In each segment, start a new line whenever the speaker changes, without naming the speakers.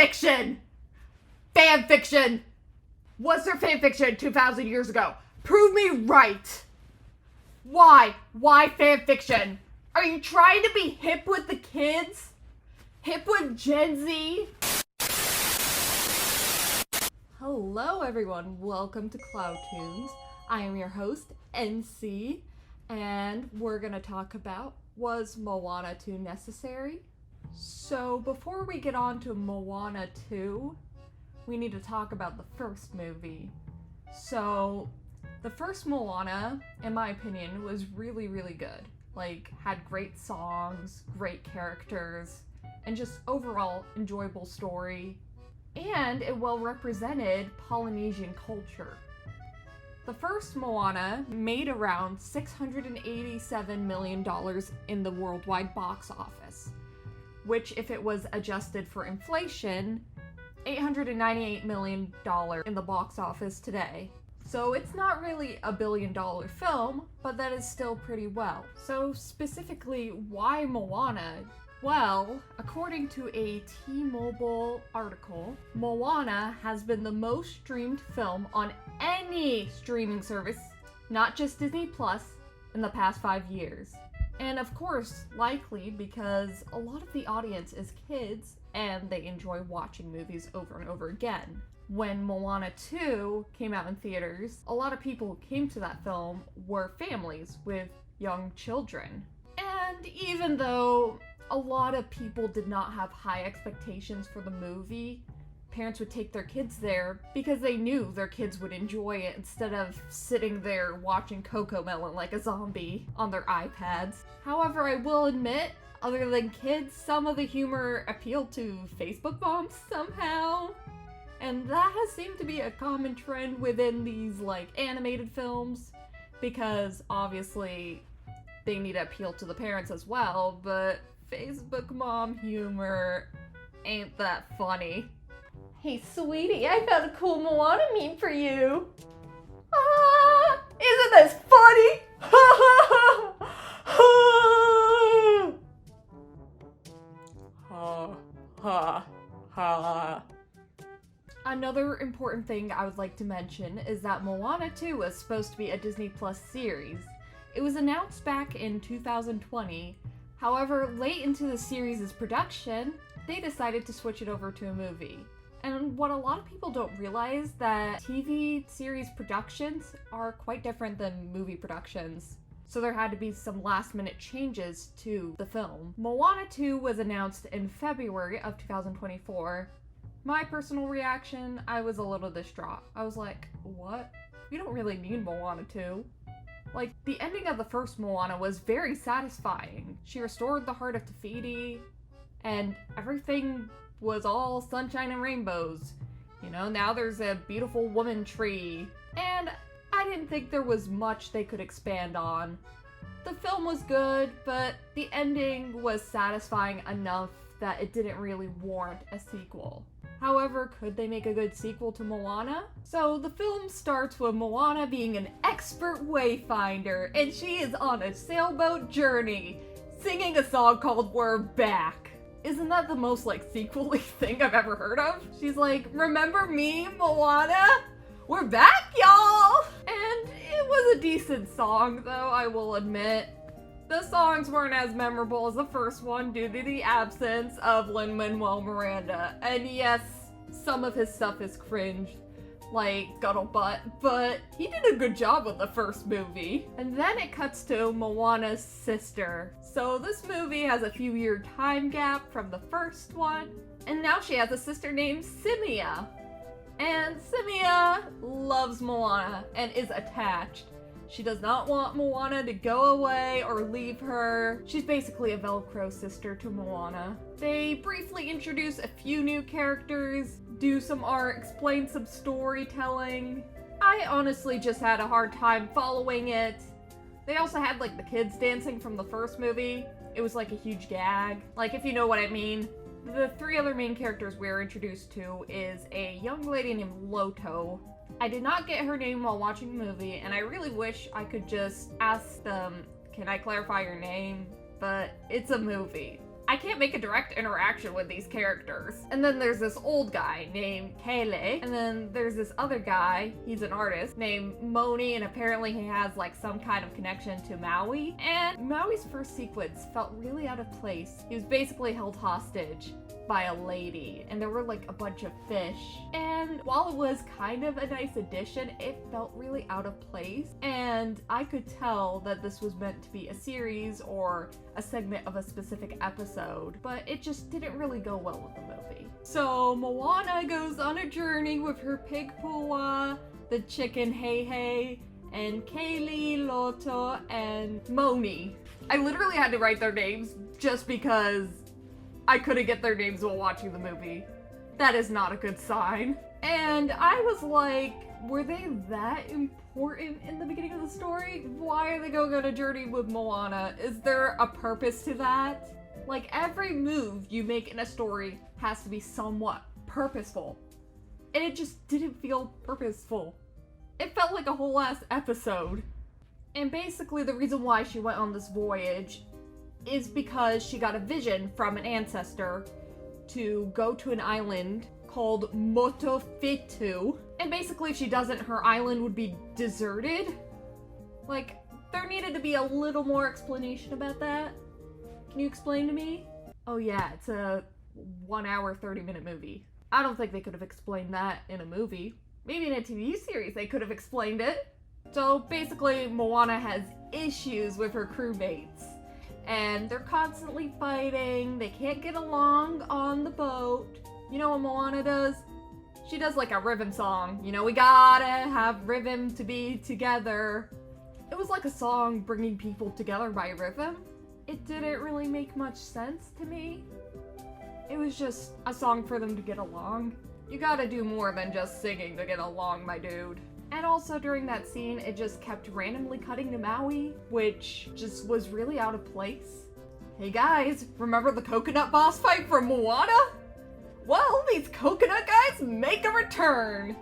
Fanfiction! Fanfiction! Was there fanfiction 2,000 years ago? Prove me right! Why? Why fanfiction? Are you trying to be hip with the kids? Hip with Gen Z? Hello everyone, welcome to Cloud Tunes. I am your host, NC, and we're gonna talk about, was Moana 2 necessary? So before we get on to Moana 2, we need to talk about the first movie. So the first Moana, in my opinion, was really, really good. Like, had great songs, great characters, and just overall enjoyable story. And it well represented Polynesian culture. The first Moana made around $687 million in the worldwide box office, which, if it was adjusted for inflation, $898 million in the box office today. So it's not really a billion-dollar film, but that is still pretty well. So specifically, why Moana? Well, according to a T-Mobile article, Moana has been the most streamed film on any streaming service, not just Disney Plus, in the past 5 years. And of course, likely because a lot of the audience is kids and they enjoy watching movies over and over again. When Moana 2 came out in theaters, a lot of people who came to that film were families with young children. And even though a lot of people did not have high expectations for the movie, parents would take their kids there because they knew their kids would enjoy it instead of sitting there watching Cocomelon like a zombie on their iPads. However, I will admit, other than kids, some of the humor appealed to Facebook moms somehow. And that has seemed to be a common trend within these, like, animated films, because obviously they need to appeal to the parents as well, but Facebook mom humor ain't that funny. Hey sweetie, I found a cool Moana meme for you. Ah, isn't this funny? Ha ha ha. Another important thing I would like to mention is that Moana 2 was supposed to be a Disney Plus series. It was announced back in 2020. However, late into the series' production, they decided to switch it over to a movie. And what a lot of people don't realize, that TV series productions are quite different than movie productions. So there had to be some last-minute changes to the film. Moana 2 was announced in February of 2024. My personal reaction, I was a little distraught. I was like, what? We don't really need Moana 2. Like, the ending of the first Moana was very satisfying. She restored the heart of Te Fiti, and everything was all sunshine and rainbows. You know, now there's a beautiful woman tree. And I didn't think there was much they could expand on. The film was good, but the ending was satisfying enough that it didn't really warrant a sequel. However, could they make a good sequel to Moana? So the film starts with Moana being an expert wayfinder, and she is on a sailboat journey, singing a song called We're Back. Isn't that the most, like, sequel-y thing I've ever heard of? She's like, remember me, Moana? We're back, y'all! And it was a decent song, though, I will admit. The songs weren't as memorable as the first one due to the absence of Lin-Manuel Miranda. And yes, some of his stuff is cringe, like Scuttlebutt, but he did a good job with the first movie. And then it cuts to Moana's sister. So this movie has a few-year time gap from the first one, and now she has a sister named Simia. And Simia loves Moana and is attached. She does not want Moana to go away or leave her. She's basically a Velcro sister to Moana. They briefly introduce a few new characters, do some art, explain some storytelling. I honestly just had a hard time following it. They also had, like, the kids dancing from the first movie. It was like a huge gag. Like, if you know what I mean. The three other main characters we're introduced to is a young lady named Loto. I did not get her name while watching the movie, and I really wish I could just ask them, can I clarify your name? But it's a movie. I can't make a direct interaction with these characters. And then there's this old guy named Kele, and then there's this other guy, he's an artist, named Moni, and apparently he has like some kind of connection to Maui. And Maui's first sequence felt really out of place. He was basically held hostage by a lady, and there were like a bunch of fish. And while it was kind of a nice addition, it felt really out of place. And I could tell that this was meant to be a series or a segment of a specific episode, but it just didn't really go well with the movie. So Moana goes on a journey with her pig Pua, the chicken Hei, and Kaylee, Loto, and Moni. I literally had to write their names just because I couldn't get their names while watching the movie. That is not a good sign. And I was like, were they that important in the beginning of the story? Why are they going on a journey with Moana? Is there a purpose to that? Like, every move you make in a story has to be somewhat purposeful. And it just didn't feel purposeful. It felt like a whole ass episode. And basically the reason why she went on this voyage is because she got a vision from an ancestor to go to an island called Motofitu. And basically if she doesn't, her island would be deserted. Like, there needed to be a little more explanation about that. Can you explain to me? Oh yeah, it's a 1 hour, 30-minute movie. I don't think they could have explained that in a movie. Maybe in a TV series they could have explained it. So basically Moana has issues with her crewmates. And they're constantly fighting, they can't get along on the boat. You know what Moana does? She does like a rhythm song. You know, we gotta have rhythm to be together. It was like a song bringing people together by rhythm. It didn't really make much sense to me. It was just a song for them to get along. You gotta do more than just singing to get along, my dude. And also during that scene, it just kept randomly cutting to Maui, which just was really out of place. Hey guys, remember the coconut boss fight from Moana? Well, these coconut guys make a return.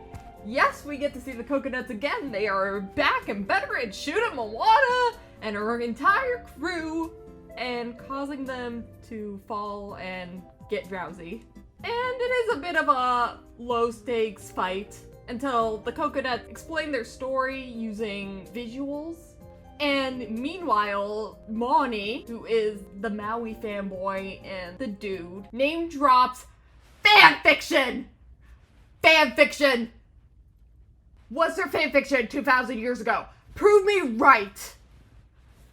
Yes, we get to see the coconuts again. They are back and better at shooting Moana and her entire crew and causing them to fall and get drowsy. And it is a bit of a low stakes fight until the coconuts explain their story using visuals. And meanwhile, Moni, who is the Maui fanboy and the dude, name drops fanfiction! Fanfiction! Was there fanfiction 2,000 years ago? Prove me right!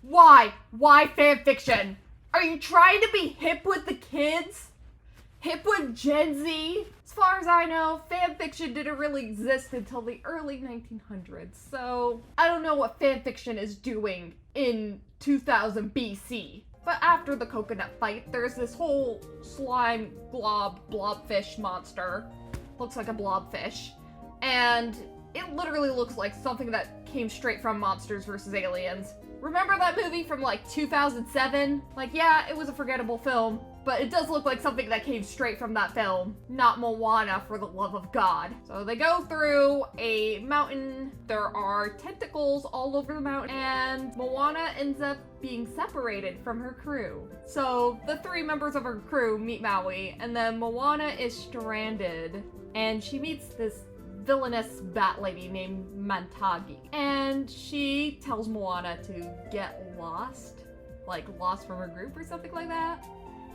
Why? Why fanfiction? Are you trying to be hip with the kids? Hip with Gen Z? As far as I know, fanfiction didn't really exist until the early 1900s, so I don't know what fanfiction is doing in 2000 BC. But after the coconut fight, there's this whole slime blobfish monster. Looks like a blobfish. And it literally looks like something that came straight from Monsters vs. Aliens. Remember that movie from like 2007? Like, yeah, it was a forgettable film, but it does look like something that came straight from that film. Not Moana, for the love of God. So they go through a mountain, there are tentacles all over the mountain, and Moana ends up being separated from her crew. So the 3 members of her crew meet Maui, and then Moana is stranded, and she meets this villainous bat lady named Mantagi. And she tells Moana to get lost, like lost from her group or something like that.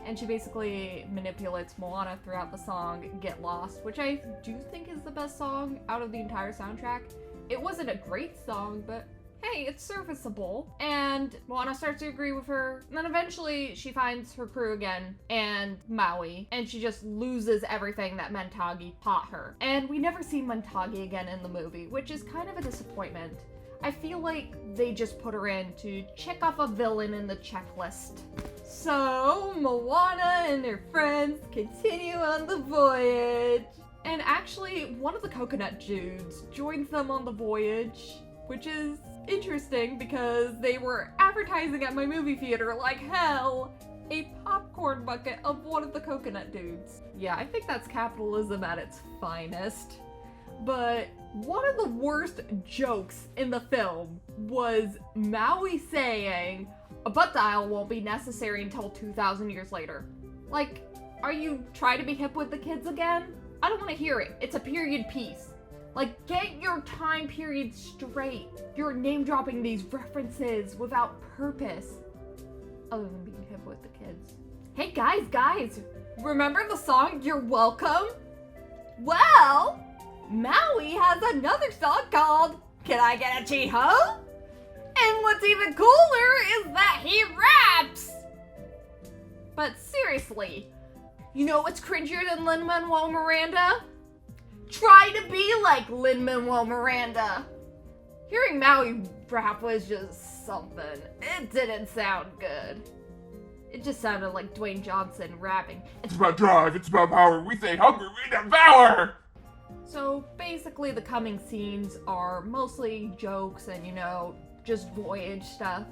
And she basically manipulates Moana throughout the song Get Lost, which I do think is the best song out of the entire soundtrack. It wasn't a great song, but hey, it's serviceable. And Moana starts to agree with her. And then eventually she finds her crew again and Maui, and she just loses everything that Mantagi taught her. And we never see Mantagi again in the movie, which is kind of a disappointment. I feel like they just put her in to check off a villain in the checklist. So Moana and her friends continue on the voyage. And actually, one of the coconut dudes joins them on the voyage, which is interesting because they were advertising at my movie theater like hell a popcorn bucket of one of the coconut dudes. Yeah, I think that's capitalism at its finest. But one of the worst jokes in the film was Maui saying, A butt dial won't be necessary until 2,000 years later. Like, are you trying to be hip with the kids again? I don't want to hear it. It's a period piece. Like, get your time period straight. You're name dropping these references without purpose. Other than being hip with the kids. Hey guys, remember the song You're Welcome? Well, Maui has another song called Can I Get a Cheat Ho? And what's even cooler is that he raps! But seriously, you know what's cringier than Lin-Manuel Miranda? Try to be like Lin-Manuel Miranda. Hearing Maui rap was just something. It didn't sound good. It just sounded like Dwayne Johnson rapping.
It's about drive, it's about power. We say hungry, we devour!
So basically the coming scenes are mostly jokes and, you know, just voyage stuff.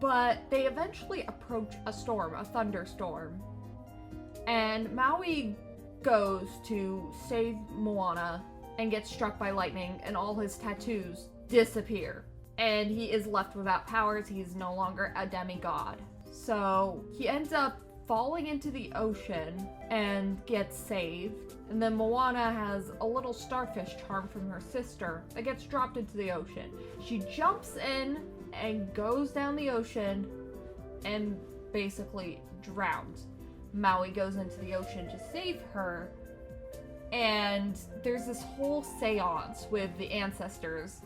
But they eventually approach a storm, a thunderstorm. And Maui goes to save Moana and gets struck by lightning and all his tattoos disappear. And he is left without powers. He's no longer a demigod. So he ends up falling into the ocean and gets saved. And then Moana has a little starfish charm from her sister that gets dropped into the ocean. She jumps in and goes down the ocean and basically drowns. Maui goes into the ocean to save her. And there's this whole seance with the ancestors.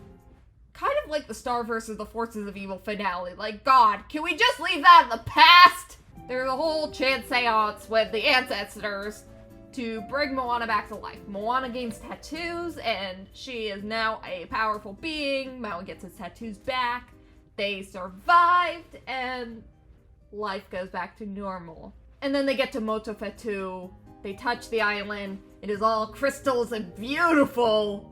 Kind of like the Star versus the Forces of Evil finale. Like, God, can we just leave that in the past? There's a whole chant seance with the ancestors to bring Moana back to life. Moana gains tattoos, and she is now a powerful being. Maui gets his tattoos back. They survived, and life goes back to normal. And then they get to Motofetu. They touch the island. It is all crystals and beautiful.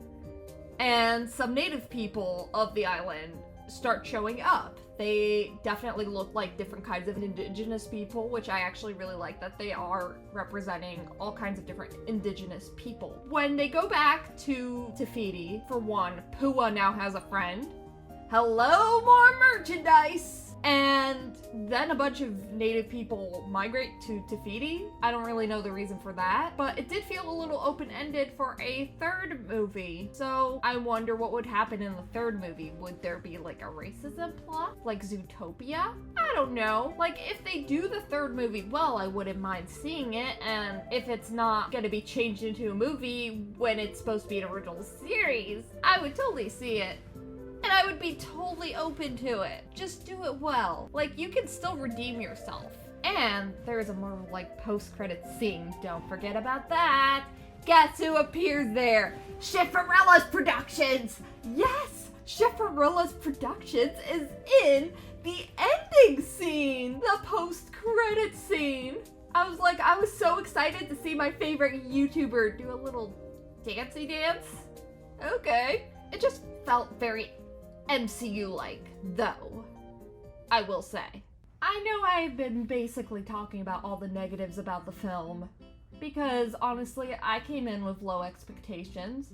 And some native people of the island start showing up. They definitely look like different kinds of indigenous people, which I actually really like that they are representing all kinds of different indigenous people. When they go back to Te Fiti, for one, Pua now has a friend. Hello, more merchandise! And then a bunch of native people migrate to Te Fiti. I don't really know the reason for that, but it did feel a little open-ended for a third movie. So I wonder what would happen in the third movie. Would there be like a racism plot? Like Zootopia? I don't know. Like, if they do the third movie well, I wouldn't mind seeing it. And if it's not gonna be changed into a movie when it's supposed to be an original series, I would totally see it. And I would be totally open to it. Just do it well. Like, you can still redeem yourself. And there's a more, like, post-credits scene. Don't forget about that. Guess who appears there? Schifferella's Productions! Yes! Schifferella's Productions is in the ending scene! The post-credits scene! I was so excited to see my favorite YouTuber do a little dancey dance. Okay. It just felt very MCU-like, though, I will say. I know I've been basically talking about all the negatives about the film, because honestly, I came in with low expectations,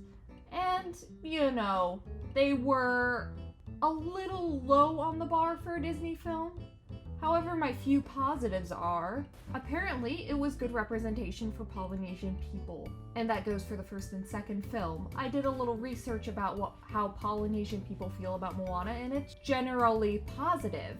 and, you know, they were a little low on the bar for a Disney film. However, my few positives are, apparently it was good representation for Polynesian people. And that goes for the first and second film. I did a little research about how Polynesian people feel about Moana, and it's generally positive.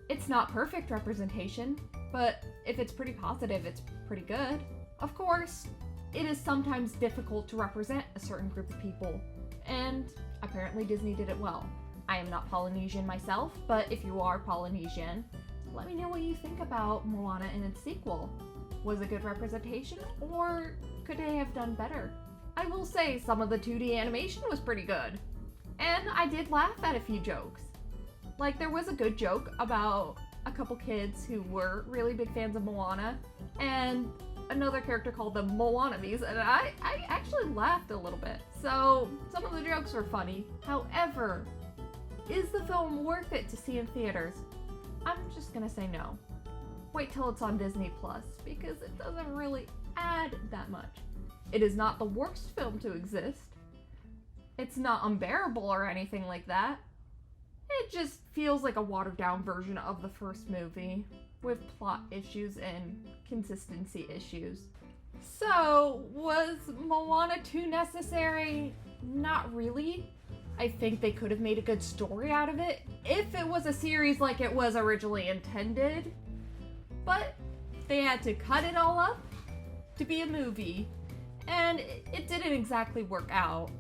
It's not perfect representation, but if it's pretty positive, it's pretty good. Of course, it is sometimes difficult to represent a certain group of people, and apparently Disney did it well. I am not Polynesian myself, but if you are Polynesian, let me know what you think about Moana and its sequel. Was it good representation, or could they have done better? I will say some of the 2D animation was pretty good, and I did laugh at a few jokes. Like, there was a good joke about a couple kids who were really big fans of Moana, and another character called them Moanamies, and I actually laughed a little bit. So, some of the jokes were funny. However, is the film worth it to see in theaters? I'm just gonna say no. Wait till it's on Disney Plus, because it doesn't really add that much. It is not the worst film to exist. It's not unbearable or anything like that. It just feels like a watered down version of the first movie, with plot issues and consistency issues. So, was Moana 2 necessary? Not really. I think they could have made a good story out of it if it was a series like it was originally intended. But they had to cut it all up to be a movie, and it didn't exactly work out.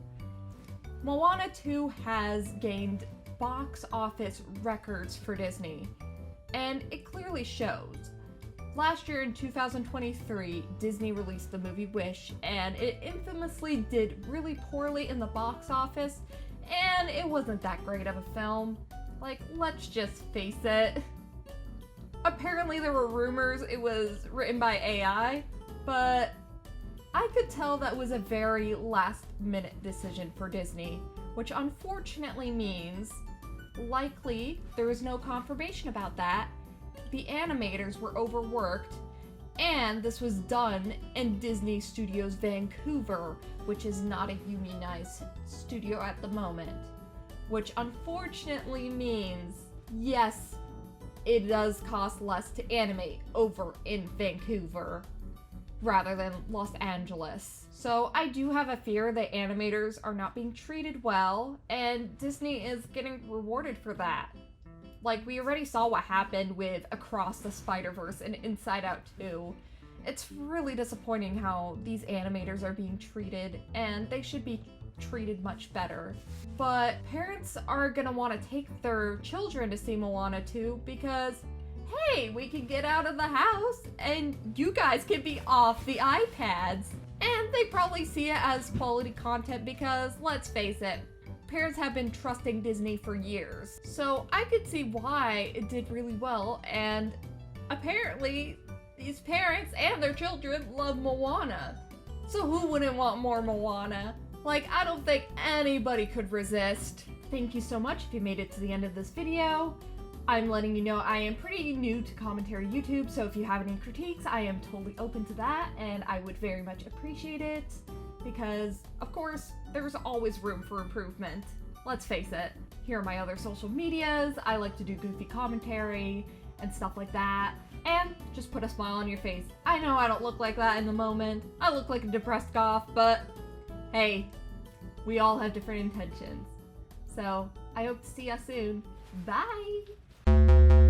Moana 2 has gained box office records for Disney, and it clearly shows. Last year in 2023, Disney released the movie Wish, and it infamously did really poorly in the box office, and it wasn't that great of a film. Like, let's just face it. Apparently there were rumors it was written by AI, but I could tell that was a very last-minute decision for Disney, which unfortunately means likely there was no confirmation about that. The animators were overworked, and this was done in Disney Studios Vancouver, which is not a unionized studio at the moment, which unfortunately means, yes, it does cost less to animate over in Vancouver rather than Los Angeles. So I do have a fear that animators are not being treated well, and Disney is getting rewarded for that. Like, we already saw what happened with Across the Spider-Verse and Inside Out 2. It's really disappointing how these animators are being treated, and they should be treated much better. But parents are gonna want to take their children to see Moana 2 because, hey, we can get out of the house and you guys can be off the iPads. And they probably see it as quality content because, let's face it, parents have been trusting Disney for years. So I could see why it did really well, and apparently these parents and their children love Moana. So who wouldn't want more Moana? Like, I don't think anybody could resist. Thank you so much if you made it to the end of this video. I'm letting you know I am pretty new to commentary YouTube, so if you have any critiques, I am totally open to that, and I would very much appreciate it, because, of course, there's always room for improvement. Let's face it. Here are my other social medias. I like to do goofy commentary and stuff like that, and just put a smile on your face. I know I don't look like that in the moment. I look like a depressed goth, but hey, we all have different intentions. So, I hope to see you soon. Bye!